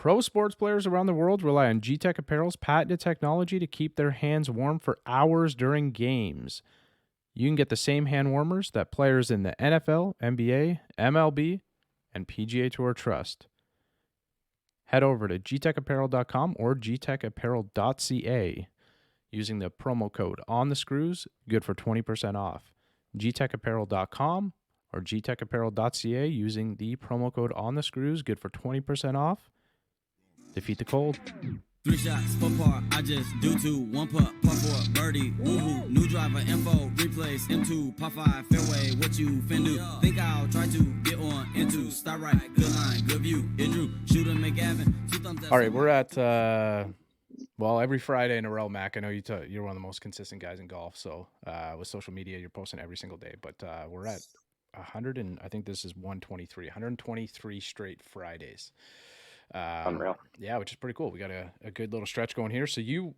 Pro sports players around the world rely on G-Tech Apparel's patented technology to keep their hands warm for hours during games. You can get the same hand warmers that players in the NFL, NBA, MLB, and PGA Tour trust. Head over to gtechapparel.com or gtechapparel.ca using the promo code on the screws, good for 20% off. gtechapparel.com or gtechapparel.ca using the promo code on the screws, good for 20% off. Defeat the cold. 3 shots, 4 par, I just do 2, 1 putt, par 4, birdie, woohoo, new driver, info, replace, M2, par 5, fairway, what you fin do? Think I'll try to get on into, start right, good line, good view, hit Drew, shoot him, McGavin, 2 thumbs up. All right, we're at, every Friday in a row, Mac. I know you're one of the most consistent guys in golf, so with social media, you're posting every single day, but we're at 100 and I think this is 123 straight Fridays. Unreal. Yeah, which is pretty cool. We got a good little stretch going here. So you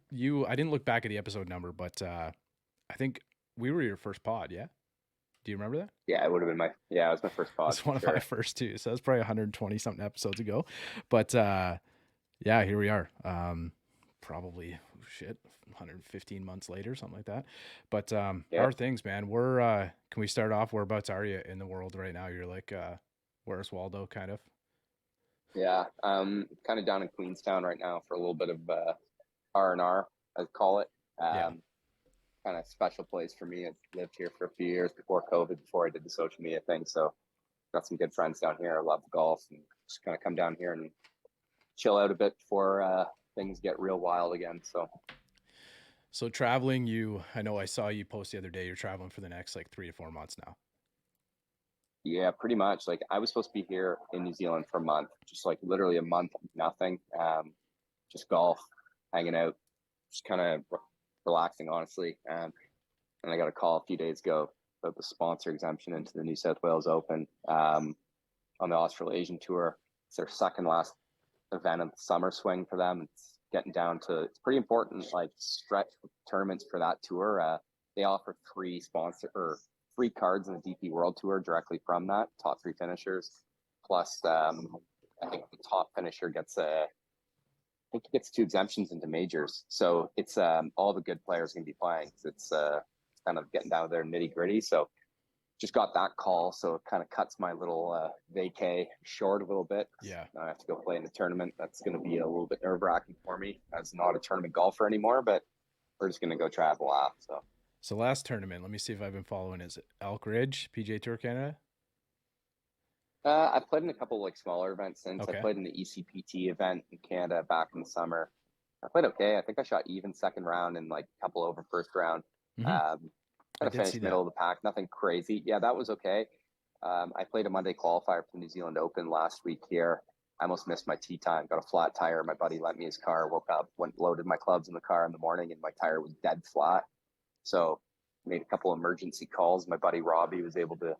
I didn't look back at the episode number, but I think we were your first pod. Yeah. Do you remember that? Yeah, it would have been it was my first pod. It's one of my first too. So that's probably 120 something episodes ago, but yeah, here we are. Probably 115 months later, something like that. But how are things, man? We're can we start off? Whereabouts are you in the world right now? You're like where's Waldo, kind of? Yeah, kind of down in Queenstown right now for a little bit of R&R, I'd call it. Kind of special place for me. I lived here for a few years before COVID, before I did the social media thing. So got some good friends down here. I love golf and just kind of come down here and chill out a bit before things get real wild again. So traveling, I know I saw you post the other day, you're traveling for the next like 3 to 4 months now. Yeah, pretty much. Like I was supposed to be here in New Zealand for a month, just like literally a month, nothing, just golf, hanging out, just kind of relaxing, honestly. And I got a call a few days ago about the sponsor exemption into the New South Wales Open on the Australasian Tour. It's their second last event of the summer swing for them. It's getting down to, it's pretty important, like stretch tournaments for that tour. They offer three cards in the DP World Tour directly from that, top 3 finishers. Plus, I think the top finisher gets 2 exemptions into majors. So it's all the good players going to be playing. It's kind of getting down to their nitty gritty. So just got that call. So it kind of cuts my little vacay short a little bit. Yeah. I have to go play in the tournament. That's going to be a little bit nerve wracking for me as not a tournament golfer anymore, but we're just going to go travel out. So last tournament, let me see if I've been following. Is it Elk Ridge, PGA Tour Canada? I played in a couple like smaller events since. Okay. I played in the ECPT event in Canada back in the summer. I played okay. I think I shot even second round and like a couple over first round. Mm-hmm. I finished middle of the pack, nothing crazy. Yeah, that was okay. I played a Monday qualifier for the New Zealand Open last week here. I almost missed my tee time, got a flat tire. My buddy lent me his car, woke up, loaded my clubs in the car in the morning, and my tire was dead flat. So made a couple emergency calls. My buddy Robbie was able to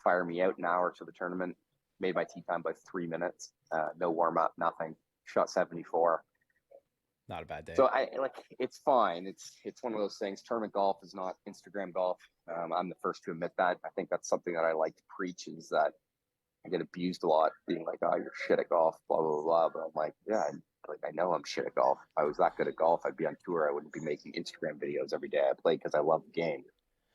fire me out an hour to the tournament. Made my tee time by 3 minutes. No warm up, nothing. Shot 74. Not a bad day. So it's fine. It's one of those things. Tournament golf is not Instagram golf. I'm the first to admit that. I think that's something that I like to preach, is that I get abused a lot, being like, "Oh, you're shit at golf," blah blah blah. But I'm like, yeah, I know I'm shit at golf. If I was that good at golf, I'd be on tour. I wouldn't be making Instagram videos every day. I play because I love the game.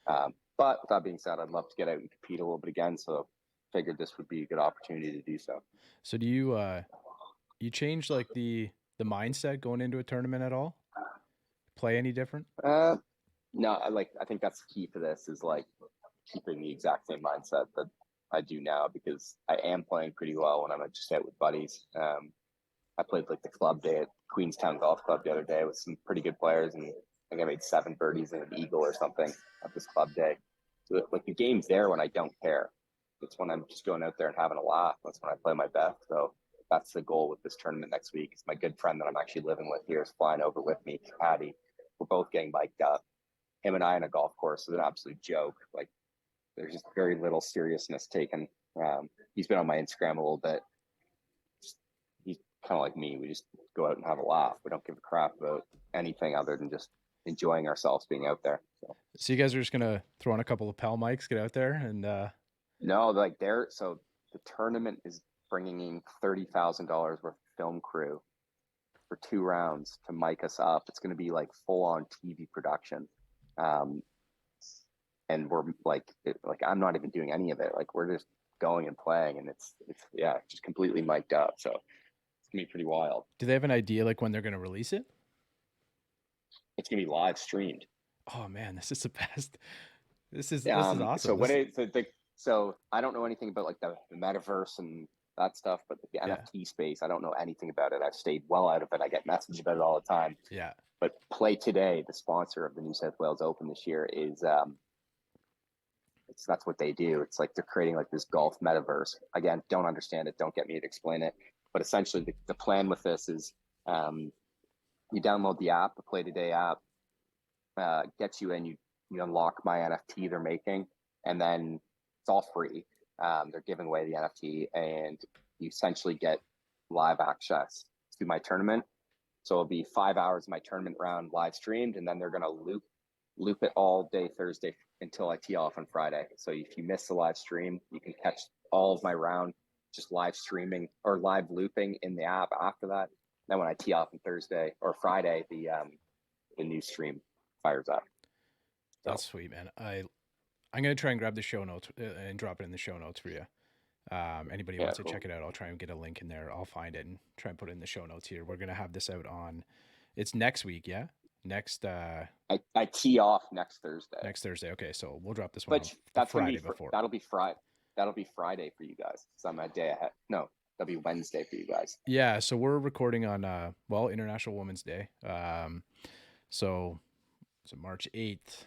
But with that being said, I'd love to get out and compete a little bit again. So figured this would be a good opportunity to do so. So do you change like the mindset going into a tournament at all? Play any different? No, I think that's the key for this, is like keeping the exact same mindset that I do now, because I am playing pretty well when I'm just out with buddies. I played like the club day at Queenstown Golf Club the other day with some pretty good players, and I think I made 7 birdies and an eagle or something at this club day. So like the game's there when I don't care. It's when I'm just going out there and having a laugh. That's when I play my best. So that's the goal with this tournament next week. It's my good friend that I'm actually living with here is flying over with me, Patty. We're both getting mic'd up. Him and I on a golf course is an absolute joke. Like, there's just very little seriousness taken. He's been on my Instagram a little bit. He's kind of like me. We just go out and have a laugh. We don't give a crap about anything other than just enjoying ourselves being out there. So you guys are just gonna throw on a couple of PAL mics, get out there, and no, like so the tournament is bringing in $30,000 worth of film crew for 2 rounds to mic us up. It's going to be like full on TV production. And we're like I'm not even doing any of it. Like we're just going and playing, and it's just completely mic'd up. So it's gonna be pretty wild. Do they have an idea like when they're going to release it? It's gonna be live streamed. Oh man, this is the best. This is awesome. So I don't know anything about like the metaverse and that stuff, but the Yeah. NFT space, I don't know anything about it. I've stayed well out of it. I get messages about it all the time. Yeah. But Play Today, the sponsor of the New South Wales Open this year, is that's what they do. It's like they're creating like this golf metaverse. Again, don't understand it. Don't get me to explain it. But essentially, the plan with this is you download the app, the Play Today app, gets you in. You unlock my NFT they're making, and then it's all free. They're giving away the NFT, and you essentially get live access to my tournament. So it'll be 5 hours of my tournament round live streamed, and then they're going to loop it all day Thursday until I tee off on Friday. So if you miss the live stream, you can catch all of my round just live streaming or live looping in the app after that. Then when I tee off on Thursday or Friday, the new stream fires up. So. That's sweet, man. I'm gonna try and grab the show notes and drop it in the show notes for you. Anybody wants to check it out, I'll try and get a link in there. I'll find it and try and put it in the show notes here. We're gonna have this out on. It's next week, yeah. Next. I tee off next Thursday. Next Thursday. Okay, so we'll drop this one. Which that's Friday before. That'll be Friday. That'll be Friday for you guys. So I'm a day ahead. No, that'll be Wednesday for you guys. Yeah, so we're recording on International Women's Day. So it's March 8th.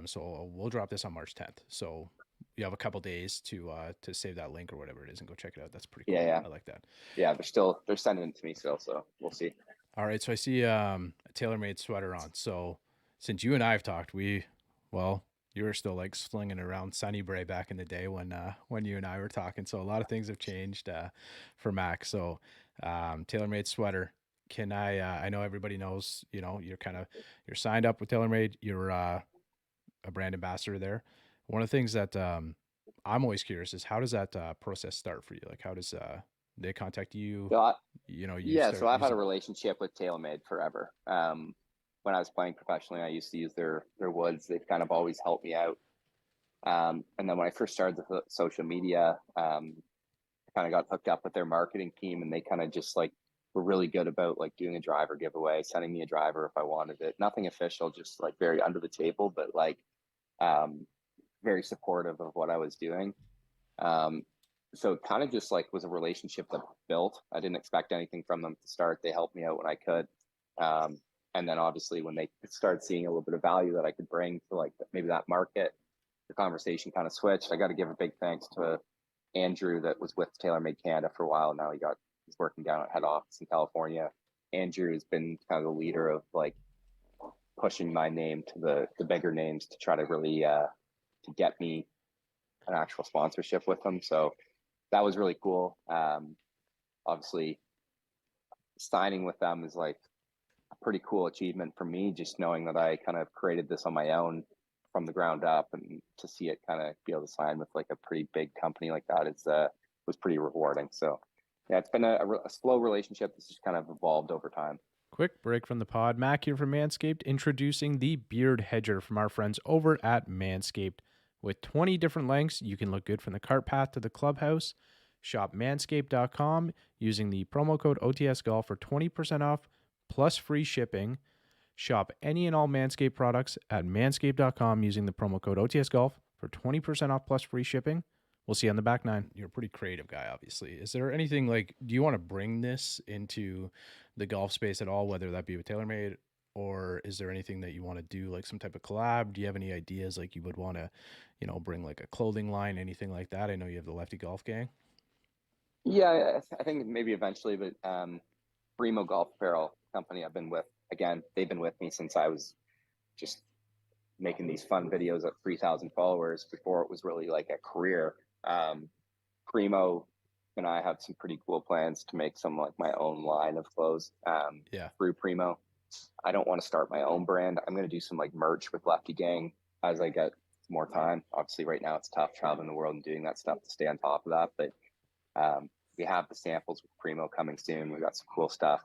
So we'll drop this on March 10th. So you have a couple days to save that link or whatever it is and go check it out. That's pretty cool. Yeah. I like that. Yeah, they're sending it to me still, so we'll see. All right, so I see a TaylorMade sweater on. So since you and I have talked, you were still like slinging around Sunnybray back in the day when you and I were talking. So a lot of things have changed for Mac. So TaylorMade sweater. Can I know everybody knows, you're signed up with TaylorMade. You're a brand ambassador there. One of the things that I'm always curious is how does that process start for you? Like how does they contact you? So I've had a relationship with TaylorMade forever. When I was playing professionally, I used to use their woods. They've kind of always helped me out. And then when I first started the social media, I kind of got hooked up with their marketing team, and they kind of just like were really good about like doing a driver giveaway, sending me a driver if I wanted it. Nothing official, just like very under the table, but like very supportive of what I was doing. So it kind of just like was a relationship that built. I didn't expect anything from them to start. They helped me out when I could. And then obviously when they started seeing a little bit of value that I could bring to like maybe that market, the conversation kind of switched. I got to give a big thanks to Andrew that was with TaylorMade Canada for a while. Now he's working down at head office in California. Andrew has been kind of the leader of like pushing my name to the bigger names to try to really to get me an actual sponsorship with them. So that was really cool. Obviously signing with them is like a pretty cool achievement for me, just knowing that I kind of created this on my own from the ground up, and to see it kind of be able to sign with like a pretty big company like that was pretty rewarding. So yeah, it's been a slow relationship that's just kind of evolved over time. Quick break from the pod. Mac here from Manscaped, introducing the Beard Hedger from our friends over at Manscaped. With 20 different lengths, you can look good from the cart path to the clubhouse. Shop manscaped.com using the promo code OTSGolf for 20% off plus free shipping. Shop any and all Manscaped products at manscaped.com using the promo code OTSGolf for 20% off plus free shipping. We'll see you on the back nine. You're a pretty creative guy, obviously. Is there anything like, do you want to bring this into the golf space at all, whether that be with TaylorMade, or is there anything that you want to do, like some type of collab? Do you have any ideas like you would want to, bring like a clothing line, anything like that? I know you have the Lefty Golf Gang. Yeah, I think maybe eventually, but Bremo Golf Apparel company I've been with, again, they've been with me since I was just making these fun videos at 3,000 followers before it was really like a career. Primo and I have some pretty cool plans to make some like my own line of clothes through Primo. I don't want to start my own brand. I'm going to do some like merch with Lefty Gang as I get more time. Obviously right now it's tough traveling the world and doing that stuff to stay on top of that. But we have the samples with Primo coming soon. We got some cool stuff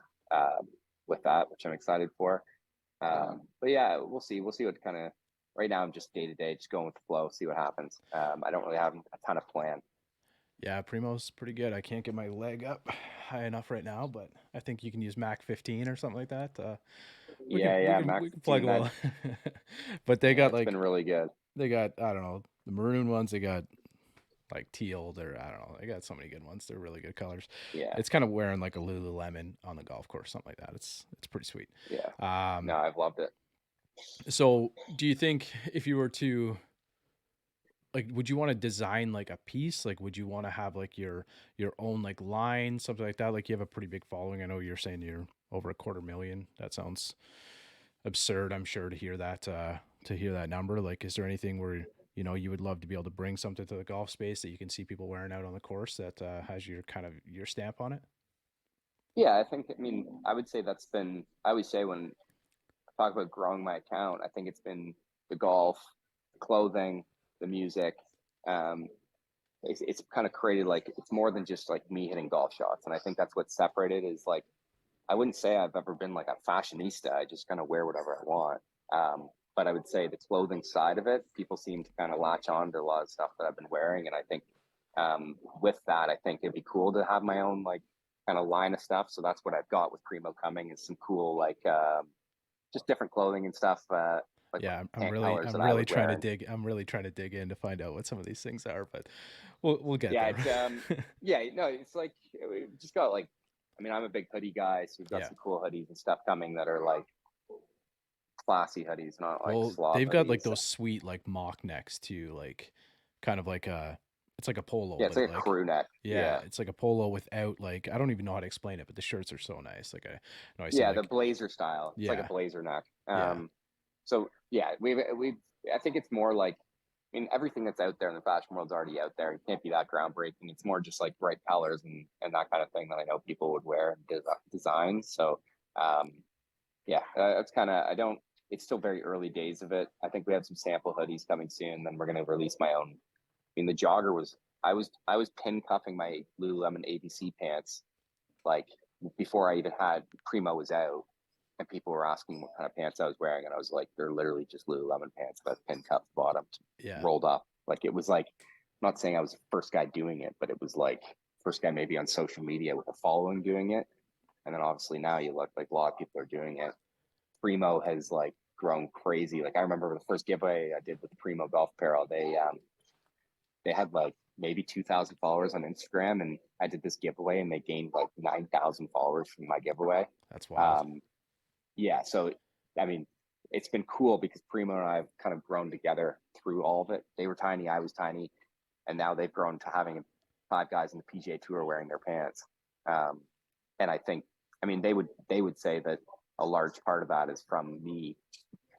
with that, which I'm excited for. But yeah, we'll see. We'll see what kind of. Right now, I'm just day to day, just going with the flow, see what happens. I don't really have a ton of plan. Yeah, Primo's pretty good. I can't get my leg up high enough right now, but I think you can use Mac 15 or something like that. We can we Yeah, can Mac we can plug 15. a little. But they Yeah, got it's been really good. they got I don't know the maroon ones. They got like teal. They're I don't know. They got so many good ones. They're really good colors. Yeah, It's kind of wearing like a Lululemon on the golf course, something like that. It's pretty sweet. yeah. No, Um, I've loved it. so do you think if you were to like would you want to design like a piece, like would you want to have like your own like line, something like that? Like you have a pretty big following. I know you're saying you're over a quarter million. That sounds absurd, I'm sure, to hear that number. Like is there anything where you would love to be able to bring something to the golf space that you can see people wearing out on the course that has your kind of your stamp on it? Yeah, I think. I mean, I would say that's been. I always say when I talk about growing my account, I think it's been the golf, the clothing, the music. Um, it's kind of created like it's more than just like me hitting golf shots, and I think that's what separated is like I wouldn't say I've ever been like a fashionista. I just kind of wear whatever I want. But I would say the clothing side of it, people seem to kind of latch on to a lot of stuff that I've been wearing. And I think with that, I think it'd be cool to have my own like kind of line of stuff. So that's what I've got with Primo coming is some cool like just different clothing and stuff, like Yeah, pant colors I'm that I really would trying to wear. dig. I'm really trying to dig in to find out what some of these things are, but we'll get Yeah, there. it's yeah, no, it's like we just got like I mean, I'm a big hoodie guy, so we've got Yeah. some cool hoodies and stuff coming that are like classy hoodies, not like Well, slob they've got like hoodies. those sweet like mock necks too, like kind of like a it's like a polo, Yeah, it's but like a crew neck. yeah, Yeah. it's like a polo without like I don't even know how to explain it, but the shirts are so nice. Like I know I see Yeah, the like blazer style. It's like a yeah, blazer neck. yeah, So yeah, we I think it's more like I mean everything that's out there in the fashion world's already out there. It can't be that groundbreaking. It's more just like bright colors and that kind of thing that I know people would wear and design. So um yeah, it's kind of I don't. It's still very early days of it. I think we have some sample hoodies coming soon. Then we're going to release my own. I mean, the jogger was I was pin cuffing my Lululemon ABC pants like before I even had Primo was out, and people were asking what kind of pants I was wearing, and I was like, they're literally just Lululemon pants, but pin cuffed bottoms, yeah. rolled up. Like it was like, I'm not saying I was the first guy doing it, but it was like first guy maybe on social media with a following doing it, and then obviously now you look like a lot of people are doing it. Primo has like grown crazy. Like I remember the first giveaway I did with the Primo golf apparel. They had like maybe 2,000 followers on Instagram, and I did this giveaway, and they gained like 9,000 followers from my giveaway. That's wild. Um, yeah, so I mean, it's been cool because Primo and I have kind of grown together through all of it. They were tiny, I was tiny, and now they've grown to having 5 guys in the PGA Tour wearing their pants. Um, and I think, I mean, they would say that a large part of that is from me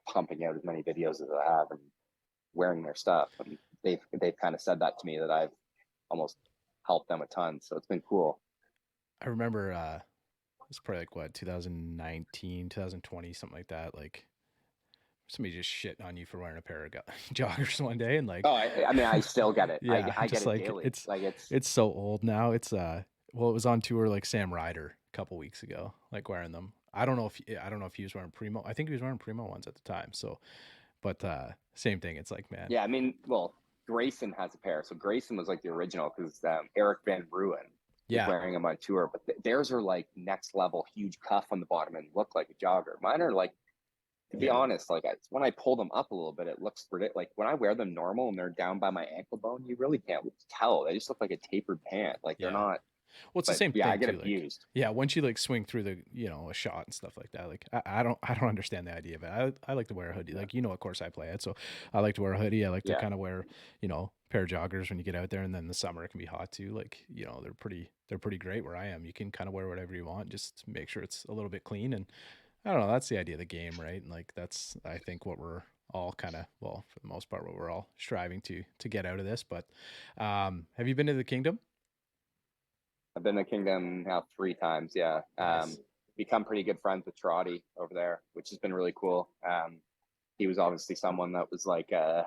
pumping out as many videos as I have and wearing their stuff. And they've kind of said that to me that I've almost helped them a ton. So it's been cool. I remember it was probably like what 2019, 2020, something like that. Like somebody just shit on you for wearing a pair of joggers one day, and like Oh, I mean, I still get it. yeah, I get just it like daily. Like it's so old now. It's well, it was on tour like Sam Ryder a couple weeks ago, like wearing them. I don't know if he was wearing Primo. I think he was wearing Primo ones at the time. So, but same thing. It's like man, yeah. I mean, well, Grayson has a pair. So Grayson was like the original because Eric Van Ruin was yeah, wearing them on tour. But theirs are like next level, huge cuff on the bottom and look like a jogger. Mine are like, to be yeah, honest, like when I pull them up a little bit, it looks ridiculous. Like when I wear them normal and they're down by my ankle bone, you really can't tell. They just look like a tapered pant. Like they're yeah. not. Well, it's the But same yeah, I thing get too. Like, abused. yeah, once you like swing through the, a shot and stuff like that. Like, I don't understand the idea of it. I like to wear a hoodie. Yeah. Like, of course I play it, so I like to wear a hoodie. I like to Yeah. kind of wear, a pair of joggers when you get out there, and then the summer it can be hot too. Like, they're pretty great where I am. You can kind of wear whatever you want, just make sure it's a little bit clean. And I don't know. That's the idea of the game, right? And like, that's I think what we're all kind of well, for the most part, what we're all striving to get out of this. But have you been to the Kingdom? I've been to Kingdom now 3 times. Yeah. Nice. Become pretty good friends with Trotty over there, which has been really cool. He was obviously someone that was like, I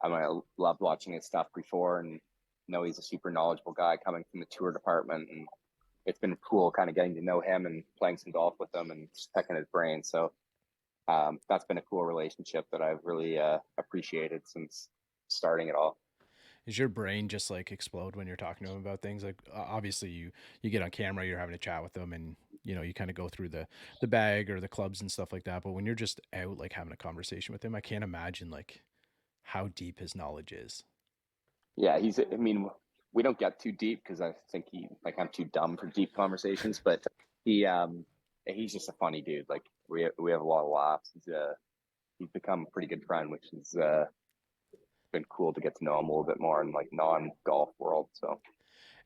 mean, I loved watching his stuff before, and know he's a super knowledgeable guy coming from the tour department, and it's been cool kind of getting to know him and playing some golf with him and just pecking his brain. So that's been a cool relationship that I've really appreciated since starting it all. Is your brain just like explode when you're talking to him about things? Like obviously you get on camera, you're having a chat with them, and you kind of go through the bag or the clubs and stuff like that. But when you're just out like having a conversation with him, I can't imagine like how deep his knowledge is. Yeah, I mean, we don't get too deep because I think I'm too dumb for deep conversations, but he's just a funny dude. Like we have a lot of laughs. He's become a pretty good friend, which has been cool to get to know him a little bit more in like non-golf world. So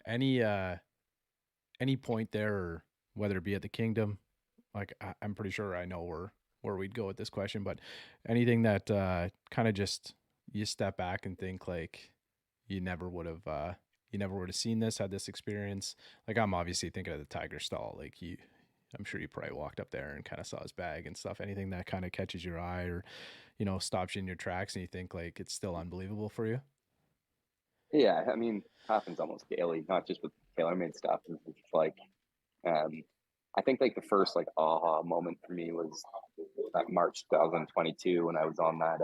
Any point there, or whether it be at the Kingdom, like I'm pretty sure I know where we'd go with this question, but anything that kind of just you step back and think like you never would have seen this, had this experience. Like I'm obviously thinking of the Tiger stall. Like I'm sure you probably walked up there and kind of saw his bag and stuff. Anything that kind of catches your eye or stops you in your tracks and you think like it's still unbelievable for you. yeah, I mean, happens almost daily, not just with TaylorMade stuff. It's like um, I think like the first like aha moment for me was that March 2022 when I was on that.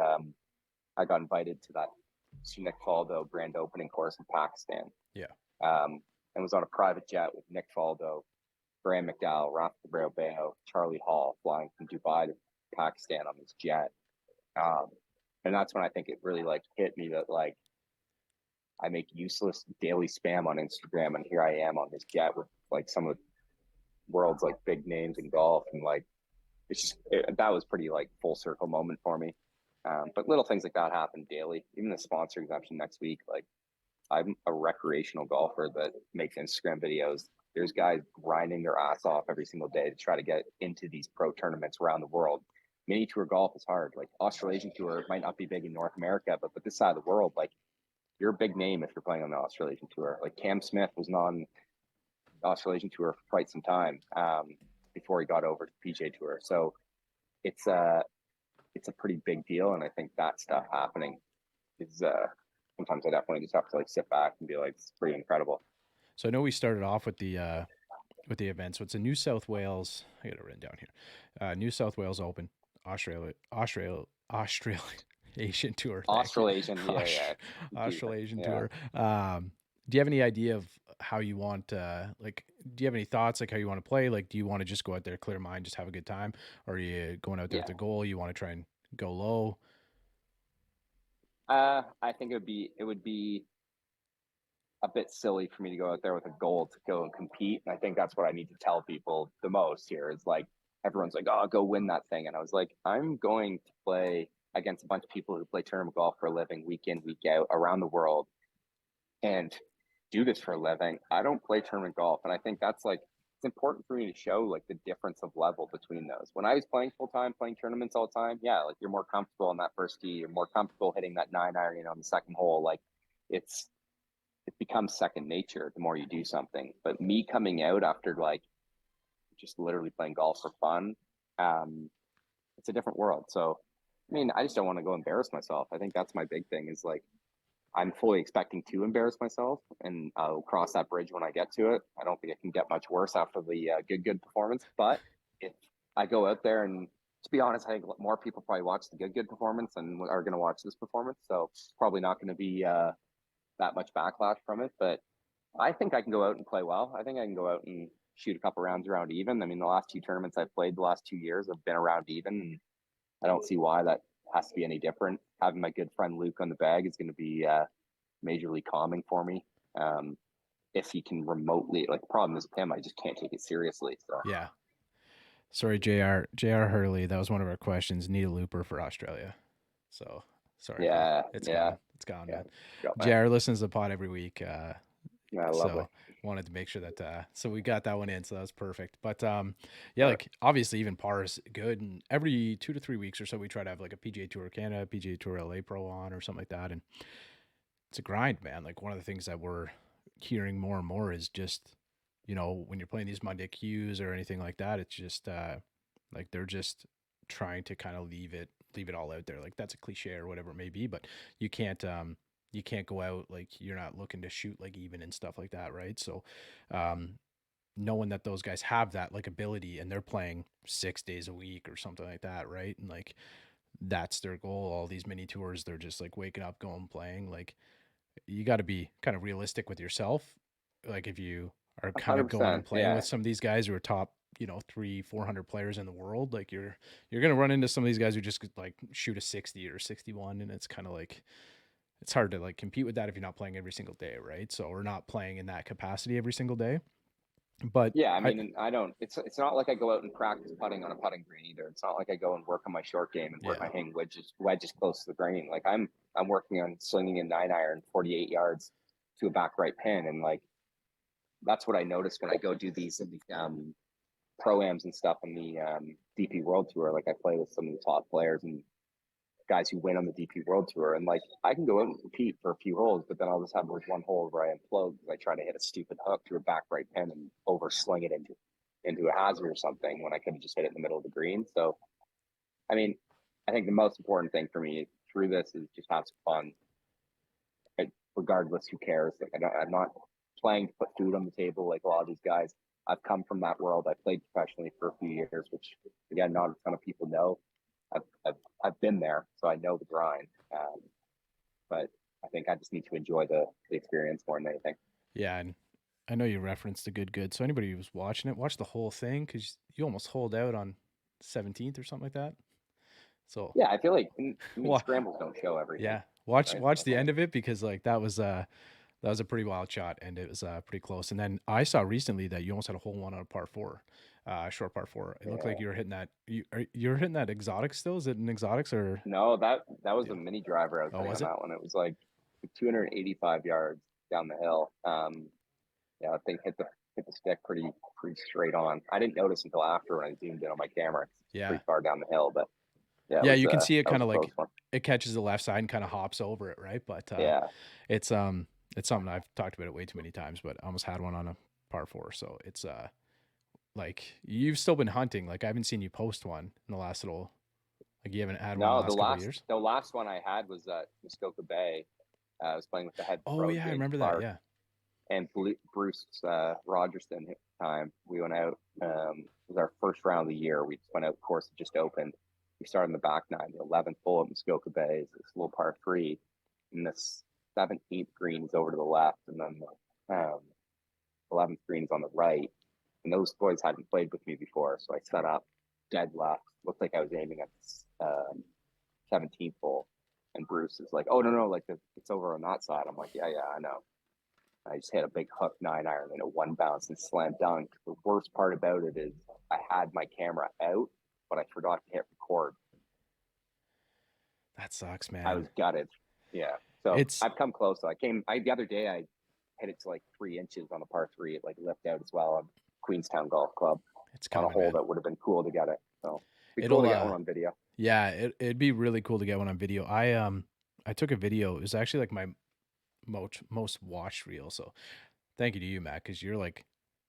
I got invited to that Nick Faldo grand opening course in Pakistan. Yeah. And was on a private jet with Nick Faldo, Graham McDowell, Rafa Cabrera-Bello, Charlie Hall flying from Dubai to Pakistan on this jet. Um, and that's when I think it really like hit me that like I make useless daily spam on Instagram, and here I am on this jet with like some of the world's like big names in golf, and like that was pretty like full circle moment for me. But little things like that happen daily. Even the sponsor exemption next week, like I'm a recreational golfer that makes Instagram videos. There's guys grinding their ass off every single day to try to get into these pro tournaments around the world. Mini tour golf is hard. Like Australasian tour might not be big in North America, but this side of the world, like you're a big name if you're playing on the Australasian tour. Like Cam Smith was on the Australasian tour for quite some time before he got over to the PGA tour. So it's a pretty big deal, and I think that stuff happening is sometimes I definitely just have to like sit back and be like, it's pretty incredible. So I know we started off with the event. So it's a New South Wales. I got it written down here. New South Wales Open, Australia Asian Tour. Australasian, yeah. Australasian Tour. Do you have any idea of how you want like? Do you have any thoughts like how you want to play? Like, do you want to just go out there, clear mind, just have a good time, or are you going out there with a goal? You want to try and go low? I think it would be a bit silly for me to go out there with a goal to go and compete. And I think that's what I need to tell people the most here is like everyone's like, oh, go win that thing. And I was like, I'm going to play against a bunch of people who play tournament golf for a living, week in, week out, around the world, and do this for a living. I don't play tournament golf. And I think that's like it's important for me to show like the difference of level between those. When I was playing full time, playing tournaments all the time, yeah, like you're more comfortable on that first tee, you're more comfortable hitting that 9-iron on the second hole. Like it becomes second nature the more you do something. But me coming out after like just literally playing golf for fun, it's a different world. So I mean, I just don't want to go embarrass myself. I think that's my big thing is like I'm fully expecting to embarrass myself, and I'll cross that bridge when I get to it. I don't think it can get much worse after the good performance. But if I go out there and, to be honest, I think more people probably watch the good performance and are going to watch this performance. So it's probably not going to be that much backlash from it. But I think I can go out and play well. I think I can go out and shoot a couple rounds around even. I mean, the last two tournaments I've played the last 2 years have been around even. And I don't see why that has to be any different. Having my good friend Luke on the bag is going to be majorly calming for me. If he can remotely, like the problem is with him, I just can't take it seriously. So yeah. Sorry, J.R. Hurley. That was one of our questions. Need a looper for Australia. So sorry. Yeah, it's yeah. gone. It's gone, man. JR listens to the pod every week. Yeah, lovely. So wanted to make sure that so we got that one in, so that was perfect. But yeah, like obviously even par is good, and every 2 to 3 weeks or so we try to have like a PGA Tour Canada, PGA Tour LA Pro on or something like that, and it's a grind, man. Like one of the things that we're hearing more and more is just when you're playing these Monday Qs or anything like that, it's just like they're just trying to kind of leave it all out there. Like that's a cliche or whatever it may be, but you can't you can't go out, like you're not looking to shoot like even and stuff like that, right? So um knowing that those guys have that like ability and they're playing 6 days a week or something like that, right? And like that's their goal. All these mini tours, they're just like waking up, going playing. Like you got to be kind of realistic with yourself. Like if you are kind of going and 100%. playing Yeah. with some of these guys who are top, 300-400 players in the world, like you're gonna run into some of these guys who just like shoot a 60 or 61, and it's kind of like it's hard to like compete with that if you're not playing every single day, right? So we're not playing in that capacity every single day, but Yeah, I I mean, and I don't. It's not like I go out and practice putting on a putting green either. It's not like I go and work on my short game and work yeah, my hang wedges close to the green. Like I'm working on slinging a 9-iron 48 yards to a back right pin, and like that's what I noticed when I go do these in the pro-ams and stuff on the DP World Tour. Like I play with some of the top players and guys who win on the DP World Tour, and like I can go out and compete for a few holes, but then I'll just have like one hole where I implode because I try to hit a stupid hook to a back right pin and oversling it into a hazard or something when I could have just hit it in the middle of the green. So, I mean, I think the most important thing for me through this is just have some fun. Regardless, who cares? Like I'm not playing to put food on the table like a lot of these guys. I've come from that world. I played professionally for a few years, which again, not a ton of people know. I've, I've, I've been there, so I know the grind. But I think I just need to enjoy the experience more than anything. yeah. And I know you referenced the good. So anybody who's watching it, watch the whole thing because you almost hold out on 17th or something like that. So Yeah, I feel like I mean well, scrambles don't show everything, yeah, watch right? watch So the like, end of it because like that was a pretty wild shot and it was pretty close. And then I saw recently that you almost had a hole one on a par four, short par four. It looked like yeah. you were hitting that. You're hitting that exotic still. Is it an exotics or No, that was yeah? a mini driver I was Oh, hitting was on it? that one. It was like 285 yards down the hill. Yeah, I think hit the stick pretty straight on. I didn't notice until after when I zoomed in on my camera. It's Yeah, pretty far down the hill, but yeah, yeah. You can see it that was kind a of close like one. it catches the left side and kind of hops over it, right? But Yeah. it's it's something I've talked about it way too many times. But I almost had one on a par four, so it's like you've still been hunting. Like I haven't seen you post one in the last little. Like you haven't had one in the No, last couple of years. the last one I had was at Muskoka Bay. I was playing with the head Oh pro yeah, I James remember that. Clark Yeah, and Bruce Rogerson time. We went out. It was our first round of the year. We just went out. Course just opened. We started in the back nine. The 11th hole at Muskoka Bay is this little par three, and the 17th green is over to the left, and then the 11th green is on the right. And those boys hadn't played with me before, so I set up dead left. Looked like I was aiming at the 17th hole. And Bruce is like, "Oh no, like it's over on that side." I'm like, "Yeah, I know." I just hit a big hook 9-iron and a one bounce and slam dunk. The worst part about it is I had my camera out, but I forgot to hit record. that sucks, I man. was gutted. Yeah. So It's I've come close. So the other day I hit it to like 3 inches on a par three. It like lift out as well on Queenstown Golf Club it's on a coming, hole man. that would have been cool to get it. So it'd be cool It'll to get one on video. yeah, it'd be really cool to get one on video. I took a video. It was actually like my most watched reel. So thank you to you, Matt, because you're like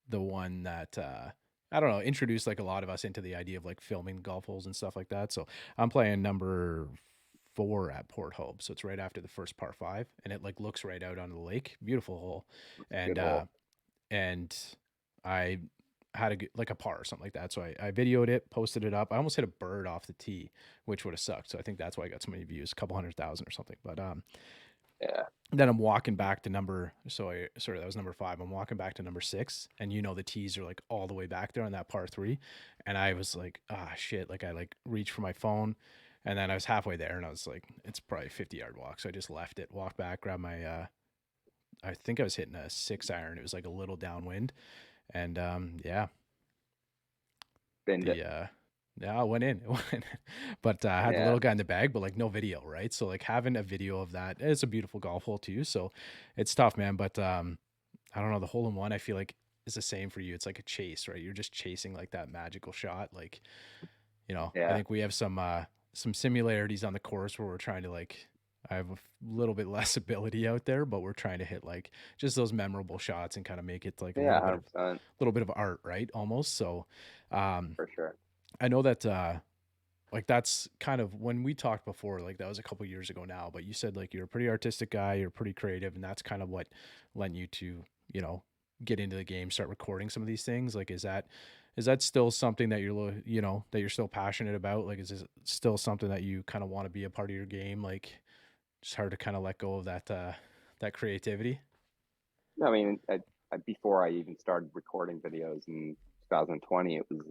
the one that I don't know, introduced like a lot of us into the idea of like filming golf holes and stuff like that. So I'm playing number 4 at Port Hope. So it's right after the first par five and it like looks right out onto the lake. Beautiful hole. Good And hole. and I had like a par or something like that. So I videoed it, posted it up. I almost hit a bird off the tee, which would have sucked. So I think that's why I got so many views, a couple 100,000 or something. But Yeah. then I'm walking back to that was number 5. I'm walking back to number 6, and the tees are like all the way back there on that par 3, and I was like, ah, shit! Like I like reached for my phone, and then I was halfway there, and I was like, it's probably a 50-yard walk, so I just left it, walked back, grabbed my I think I was hitting a 6-iron. It was like a little downwind, and yeah, Binned it. the yeah, it went in. It went in. But I had the Yeah. little guy in the bag, but like no video, right? So like having a video of that, it's a beautiful golf hole too. So it's tough, man. But I don't know, the hole in one I feel like is the same for you. It's like a chase, right? You're just chasing like that magical shot. Like, I Yeah. think we have some similarities on the course where we're trying to like I have a little bit less ability out there, but we're trying to hit like just those memorable shots and kind of make it like a Yeah. 100%. little bit of art, right? Almost. So For sure. I know that like that's kind of when we talked before, like that was a couple years ago now, but you said like you're a pretty artistic guy, you're pretty creative, and that's kind of what led you to, you know, get into the game, start recording some of these things. Like, is that still something that you know, that you're still passionate about? Like, is this still something that you kind of want to be a part of your game? Like, it's hard to kind of let go of that, that creativity. I mean, before I even started recording videos in 2020, this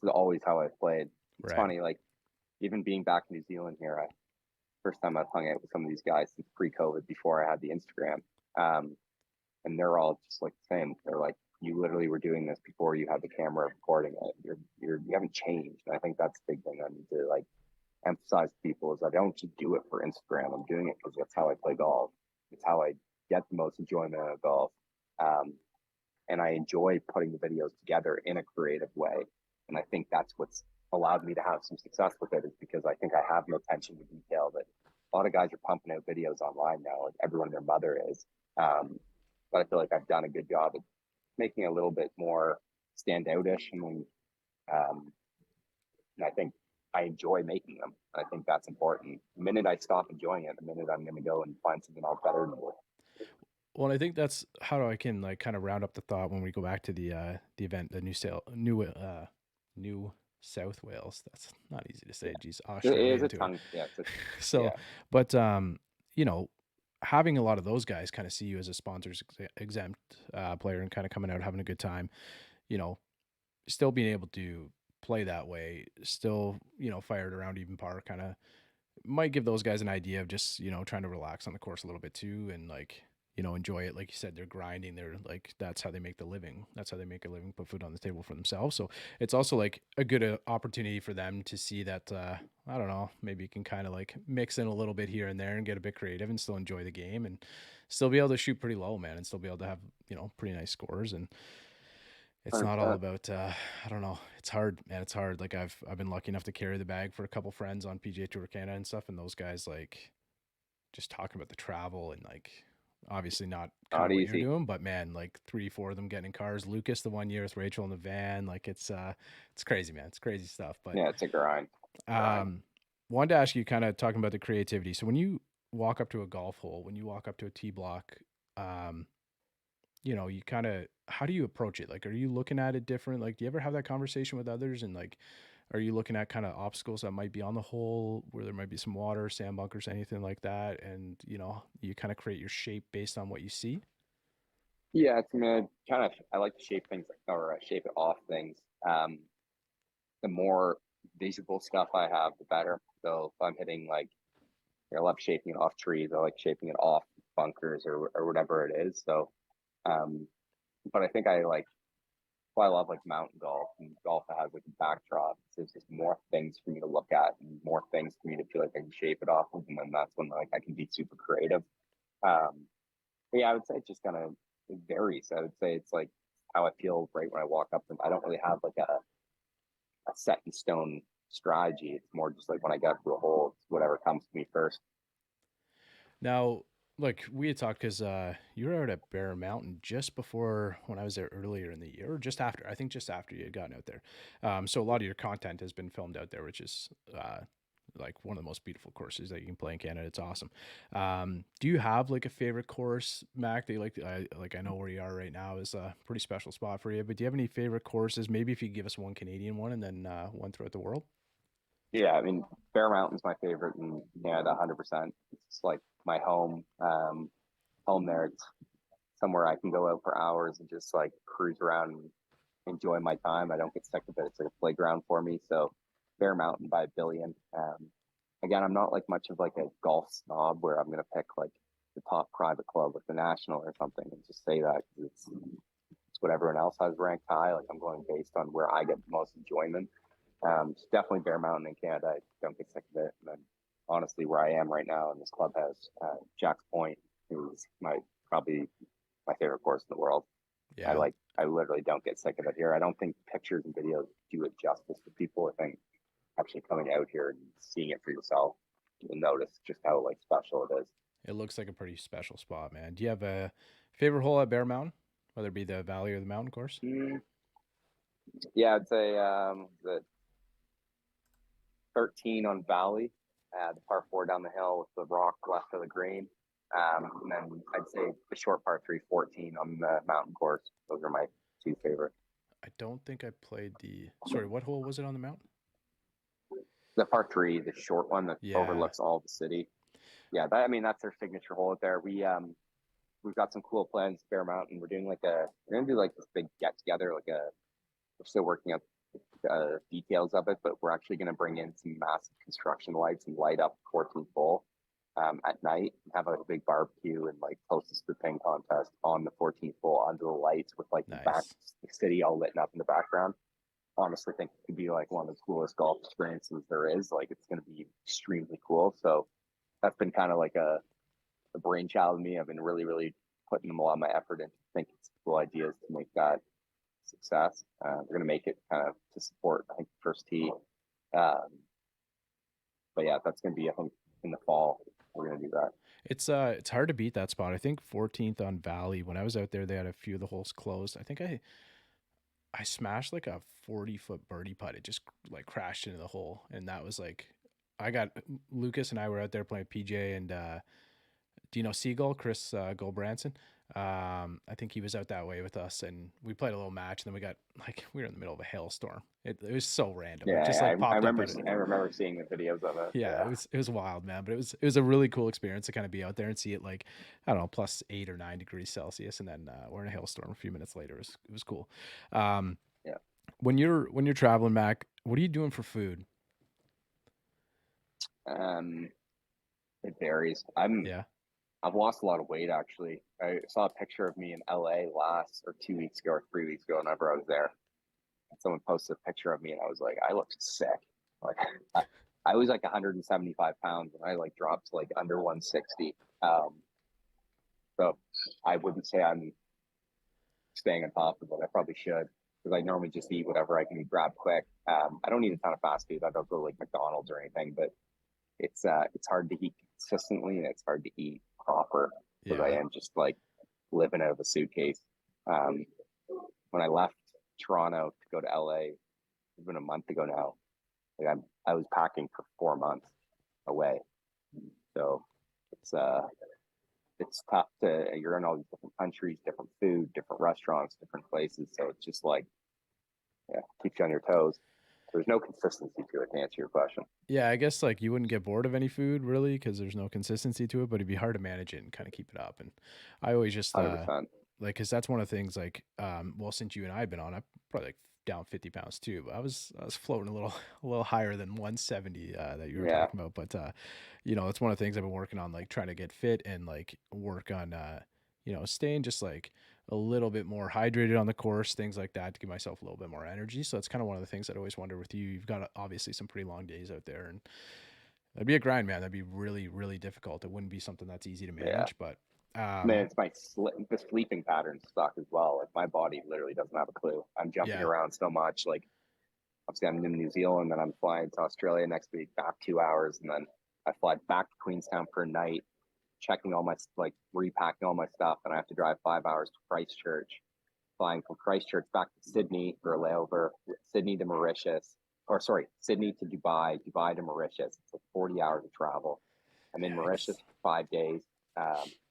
is always how I played. It's Right. funny, like even being back in New Zealand here, first time I've hung out with some of these guys since pre-COVID, before I had the Instagram. Um, and they're all just like the same. They're like, you literally were doing this before you had the camera recording it. You haven't changed. And I think that's the big thing I need to like emphasize to people is I don't just do it for Instagram. I'm doing it because that's how I play golf. It's how I get the most enjoyment out of golf. Um, and I enjoy putting the videos together in a creative way. And I think that's what's allowed me to have some success with it is because I think I have no attention to detail that a lot of guys are pumping out videos online now, like everyone and their mother is. Um, but I feel like I've done a good job of making it a little bit more standoutish, um, and I think I enjoy making them. I think that's important. The minute I stop enjoying it, the minute I'm going to go and find something else better than it. Well, I think that's how I can like kind of round up the thought when we go back to the event, the New South Wales. That's not easy to say. Geez, It is Australian a to it. tongue, yeah, So, yeah, but you know, having a lot of those guys kind of see you as a sponsors exempt player and kind of coming out having a good time, you know, still being able to play that way, still, you know, fired around even par kind of might give those guys an idea of just, you know, trying to relax on the course a little bit too and like, you know, enjoy it. Like you said, they're grinding. They're like, that's how they make the living. That's how they make a living, put food on the table for themselves. So it's also like a good opportunity for them to see that, I don't know, maybe you can kind of like mix in a little bit here and there and get a bit creative and still enjoy the game and still be able to shoot pretty low, man, and still be able to have, you know, pretty nice scores. And it's not all 100%. about I don't know. It's hard, man. It's hard. Like I've been lucky enough to carry the bag for a couple friends on PGA Tour Canada and stuff, and those guys like just talking about the travel and like obviously not kind Not of what you're easy. doing, but man, like 3, 4 of them getting in cars. Lucas the one year with Rachel in the van, like it's crazy, man. It's crazy stuff. But Yeah, it's a grind. Grind. um wanted to ask you kind of talking about the creativity. So when you walk up to a golf hole, when you walk up to a tee block, um you know, you kind of how do you approach it? Like, are you looking at it different? Like, do you ever have that conversation with others? And like, are you looking at kind of obstacles that might be on the hole where there might be some water, sand bunkers, anything like that? And you know, you kind of create your shape based on what you see. Yeah, it's gonna kind of. I like to shape things or shape it off things. Um, the more visible stuff I have, the better. So if I'm hitting like, I love shaping it off trees. I like shaping it off bunkers or whatever it is. So, um, but I think I like. Well, I love like mountain golf and golf that has like a backdrop. So there's just more things for me to look at and more things for me to feel like I can shape it off of, and then that's when like I can be super creative. Um, but yeah, I would say it just kind of it varies. I would say it's like how I feel right when I walk up, and I don't really have like a set in stone strategy. It's more just like when I get up to a hole, it's whatever comes to me first. Now, like we had talked because you were out at Bear Mountain just before when I was there earlier in the year, or just after. I think just after you had gotten out there. So a lot of your content has been filmed out there, which is like one of the most beautiful courses that you can play in Canada. It's awesome. Do you have like a favorite course, Mac? That you like? I know where you are right now is a pretty special spot for you. But do you have any favorite courses? Maybe if you could give us one Canadian one and then one throughout the world. Yeah, I mean, Bear Mountain's my favorite in Canada, 100%. It's like my home there. It's somewhere I can go out for hours and just like cruise around and enjoy my time. I don't get sick of it. It's like a playground for me. So Bear Mountain by a billion. Again, I'm not like much of like a golf snob where I'm gonna pick like the top private club like the National or something and just say that 'cause it's what everyone else has ranked high. Like I'm going based on where I get the most enjoyment. It's definitely Bear Mountain in Canada. I don't get sick of it. And then honestly, where I am right now in this clubhouse, Jack's Point is my probably my favorite course in the world. Yeah, I literally don't get sick of it here. I don't think pictures and videos do it justice for people. I think actually coming out here and seeing it for yourself, you'll notice just how like special it is. it looks like a pretty special spot, man. Do you have a favorite hole at Bear Mountain, whether it be the valley or the mountain course? Mm, yeah, I'd say the 13 on Valley, the par 4 down the hill with the rock left of the green. And then I'd say the short par 3, 14 on the mountain course. Those are my two favorite. I don't think I played the. Sorry, what hole was it on the mountain? The par 3, the short one that Yeah. overlooks all the city. Yeah, that's their signature hole out there. We've got some cool plans, Bear Mountain. We're gonna do like this big get together. We're still working out details of it, but we're actually gonna bring in some massive construction lights and light up 14th hole at night and have a big barbecue and like closest to the ping contest on the 14th hole under the lights with like Nice. the city all lit up in the background. Honestly, think it could be like one of the coolest golf experiences there is. Like it's gonna be extremely cool. So that's been kind of like a brainchild of me. I've been really, really putting a lot of my effort into thinking some cool ideas to make that success. We're going to make it kind of to support, I think, first tee. But yeah, that's going to be, I think, in the fall. We're going to do that. It's hard to beat that spot. I think 14th on Valley. When I was out there, they had a few of the holes closed. I think I smashed like a 40-foot birdie putt. It just like crashed into the hole, and that was like Lucas and I were out there playing PJ, and do you know Seagull, Chris Goldbranson? I think he was out that way with us, and we played a little match, and then we were in the middle of a hailstorm. It was so random. Yeah, it just like popped I remember, up. I remember seeing the videos of it. Yeah, it was wild, man. But it was a really cool experience to kind of be out there and see it like, I don't know, plus 8 or 9 degrees Celsius, and then we're in a hailstorm a few minutes later. It was cool. Yeah. When you're traveling, Mac, what are you doing for food? It varies. I've lost a lot of weight actually. I saw a picture of me in LA 2 weeks ago or 3 weeks ago, whenever I was there. Someone posted a picture of me, and I was like, I looked sick. Like I was like 175 pounds, and I like dropped to like under 160. So I wouldn't say I'm staying on top of it. I probably should, because I normally just eat whatever I can grab quick. I don't eat a ton of fast food. I don't go to like McDonald's or anything, but it's hard to eat consistently, and it's hard to eat proper, because I am just like living out of a suitcase. When I left Toronto to go to LA, it's been a month ago now. Like I was packing for 4 months away, so it's tough you're in all these different countries, different food, different restaurants, different places. So it's just like, yeah, keeps you on your toes. There's no consistency to it, to answer your question. Yeah, I guess like you wouldn't get bored of any food really, because there's no consistency to it, but it'd be hard to manage it and kind of keep it up. And I always just 100%. like, because that's one of the things like, well, since you and I have been on, I'm probably like down 50 pounds too, but I was floating a little higher than 170 that you were talking about. But it's one of the things I've been working on, like trying to get fit and like work on staying just like a little bit more hydrated on the course, things like that, to give myself a little bit more energy. So that's kind of one of the things I'd always wonder with you. You've got obviously some pretty long days out there, and that'd be a grind, man. That'd be really, really difficult. It wouldn't be something that's easy to manage, but man, it's the sleeping patterns suck as well. Like my body literally doesn't have a clue. I'm jumping around so much. Like obviously I'm in New Zealand, and I'm flying to Australia next week, back 2 hours, and then I fly back to Queenstown for a night, checking all my, like repacking all my stuff, and I have to drive 5 hours to Christchurch, flying from Christchurch back to Sydney for a layover, Sydney to Mauritius, Sydney to Dubai, Dubai to Mauritius. It's like 40 hours of travel. I'm in Mauritius for 5 days,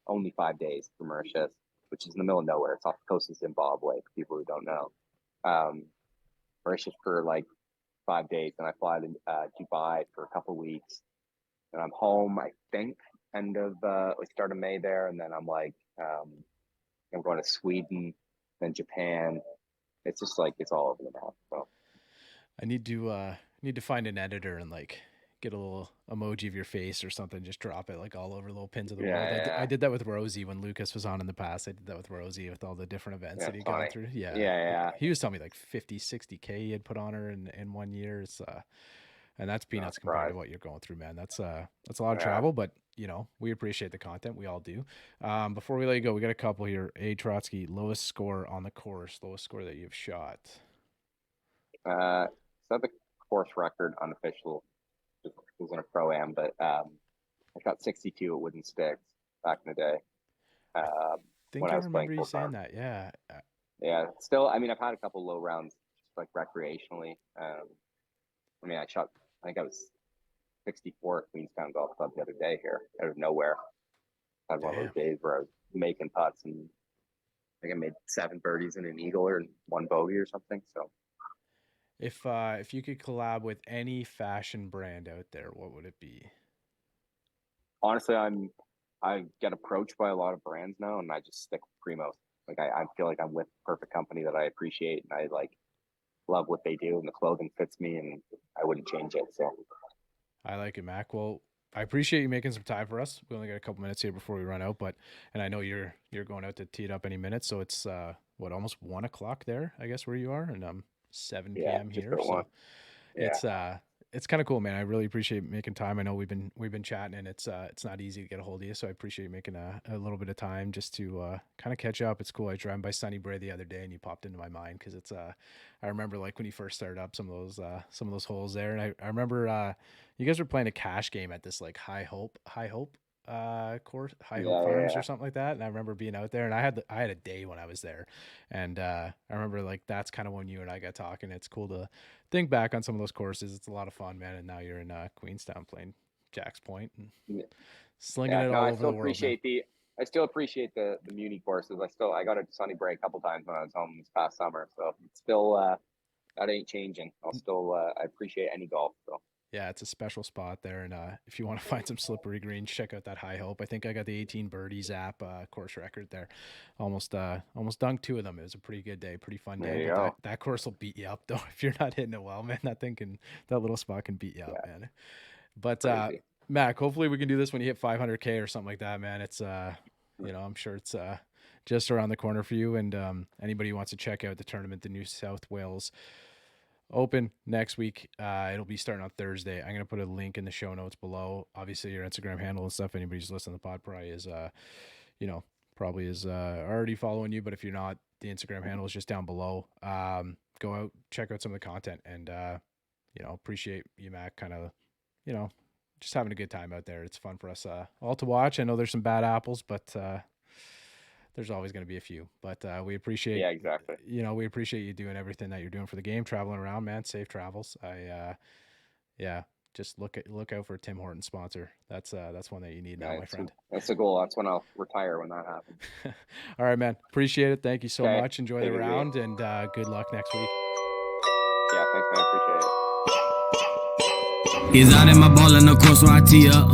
only 5 days for Mauritius, which is in the middle of nowhere. It's off the coast of Zimbabwe, for people who don't know. Mauritius for like 5 days, and I fly to Dubai for a couple of weeks, and I'm home, I think, start of May there, and then I'm like, I'm going to Sweden, then Japan. It's just like it's all over the map. So I need to find an editor and like get a little emoji of your face or something, just drop it like all over little pins of the world. I did that with Rosie when Lucas was on in the past. I did that with Rosie with all the different events that he got through. He was telling me like 50, 60K he had put on her in 1 year. It's and that's peanuts compared to what you're going through, man. That's a lot of travel, but we appreciate the content. We all do. Before we let you go, we got a couple here. A Trotsky, lowest score on the course, lowest score that you've shot. So the course record unofficial was in a pro-am, but I shot 62 at Wooden Sticks back in the day. I think I remember you saying that. Yeah. Yeah. Still, I mean, I've had a couple low rounds, just like recreationally. I mean, I think I was 64 at Queenstown Golf Club the other day here out of nowhere. I had one of those days where I was making putts and I think I made 7 birdies and an eagle or 1 bogey or something. So If you could collab with any fashion brand out there, what would it be? honestly, I get approached by a lot of brands now, and I just stick with Primos. Like I feel like I'm with perfect company that I appreciate, and I like love what they do, and the clothing fits me, and I wouldn't change it. So I like it, Mac. Well, I appreciate you making some time for us. We only got a couple minutes here before we run out, and I know you're going out to tee it up any minute, so it's almost 1 o'clock there, I guess, where you are, and 7 p.m. here. So it's kind of cool, man. I really appreciate making time. I know we've been chatting, and it's not easy to get a hold of you, so I appreciate you making a little bit of time just to kind of catch up. It's cool. I drove by Sunny Bray the other day, and you popped into my mind because it's I remember like when you first started up some of those holes there, and I remember you guys were playing a cash game at this like High Hope course, High Hope Farms or something like that. And I remember being out there, and I had a day when I was there, and I remember like that's kind of when you and I got talking. It's cool to think back on some of those courses. It's a lot of fun, man. And now you're in Queenstown playing Jack's Point and slinging it all over the world. I still appreciate the Muni courses. I got a Sunny Break a couple times when I was home this past summer, so it's still that ain't changing. I'll still I appreciate any golf. So yeah, it's a special spot there, and if you want to find some slippery greens, check out that High Hope. I think I got the 18 birdies app course record there. Almost dunked 2 of them. It was a pretty good day, pretty fun day. But that course will beat you up though if you're not hitting it well, man. That little spot can beat you up, man. But Mac, hopefully we can do this when you hit 500K or something like that, man. It's I'm sure it's just around the corner for you. And anybody who wants to check out the tournament, the New South Wales Open next week, it'll be starting on Thursday. I'm gonna put a link in the show notes below. Obviously, your Instagram handle and stuff. Anybody who's listening to the pod probably is already following you. But if you're not, the Instagram handle is just down below. Go out, check out some of the content, and appreciate you, Mac. Kind of, just having a good time out there. It's fun for us all to watch. I know there's some bad apples, but there's always going to be a few, but we appreciate, exactly. We appreciate you doing everything that you're doing for the game, traveling around, man. Safe travels. Just look out for a Tim Hortons sponsor. That's one that you need now, my friend. That's the goal. That's when I'll retire when that happens. All right, man. Appreciate it. Thank you so much. Enjoy the round, and good luck next week. Yeah, thanks, man. Appreciate it. He's out in my ball in the course where I tee up.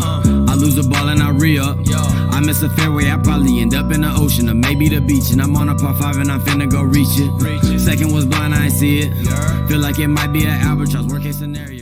I lose the ball and I re-up. I miss a fairway, I probably end up in the ocean or maybe the beach. And I'm on a par 5 and I'm finna go reach it. Second was blind, I ain't see it. Feel like it might be an albatross, worst case scenario.